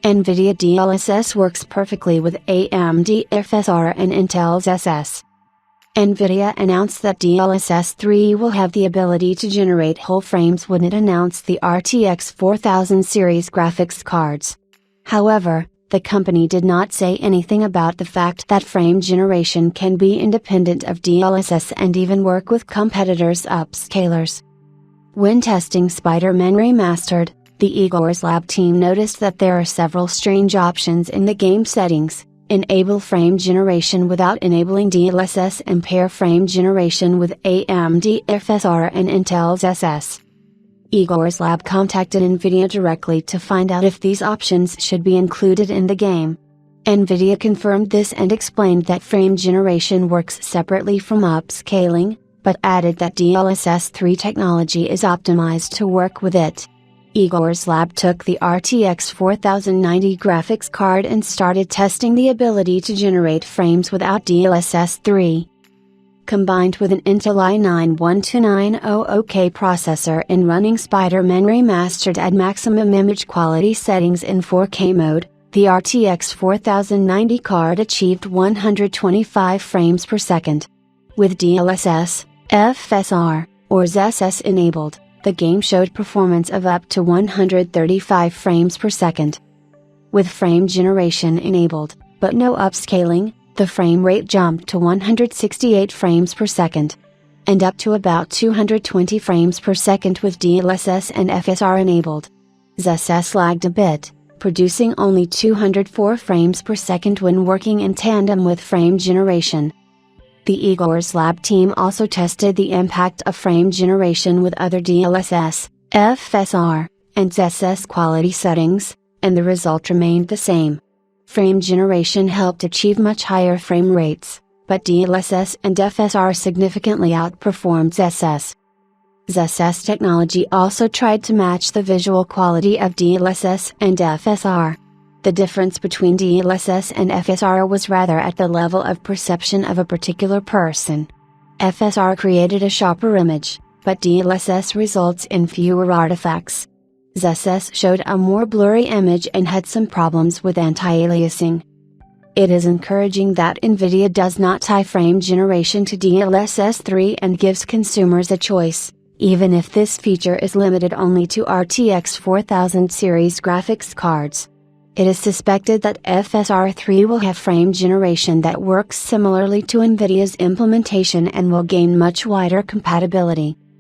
NVIDIA DLSS works perfectly with AMD FSR and Intel's SS. NVIDIA announced that DLSS 3 will have the ability to generate whole frames when it announced the RTX 4000 series graphics cards. However, the company did not say anything about the fact that frame generation can be independent of DLSS and even work with competitors' upscalers. When testing Spider-Man Remastered, the Igor's Lab team noticed that there are several strange options in the game settings: enable frame generation without enabling DLSS and pair frame generation with AMD FSR and Intel's SS. Igor's Lab contacted NVIDIA directly to find out if these options should be included in the game. NVIDIA confirmed this and explained that frame generation works separately from upscaling, but added that DLSS 3 technology is optimized to work with it. Igor's Lab took the RTX 4090 graphics card and started testing the ability to generate frames without DLSS 3. Combined with an Intel i9-12900K processor and running Spider-Man Remastered at maximum image quality settings in 4K mode, the RTX 4090 card achieved 125 frames per second. With DLSS, FSR, or ZSS enabled, the game showed performance of up to 135 frames per second. With frame generation enabled, but no upscaling, the frame rate jumped to 168 frames per second. And up to about 220 frames per second with DLSS and FSR enabled. ZSS lagged a bit, producing only 204 frames per second when working in tandem with frame generation. The Igor's Lab team also tested the impact of frame generation with other DLSS, FSR, and ZSS quality settings, and the result remained the same. Frame generation helped achieve much higher frame rates, but DLSS and FSR significantly outperformed ZSS. ZSS technology also tried to match the visual quality of DLSS and FSR. The difference between DLSS and FSR was rather at the level of perception of a particular person. FSR created a sharper image, but DLSS results in fewer artifacts. ZSS showed a more blurry image and had some problems with anti-aliasing. It is encouraging that NVIDIA does not tie frame generation to DLSS 3 and gives consumers a choice, even if this feature is limited only to RTX 4000 series graphics cards. It is suspected that FSR 3 will have frame generation that works similarly to NVIDIA's implementation and will gain much wider compatibility.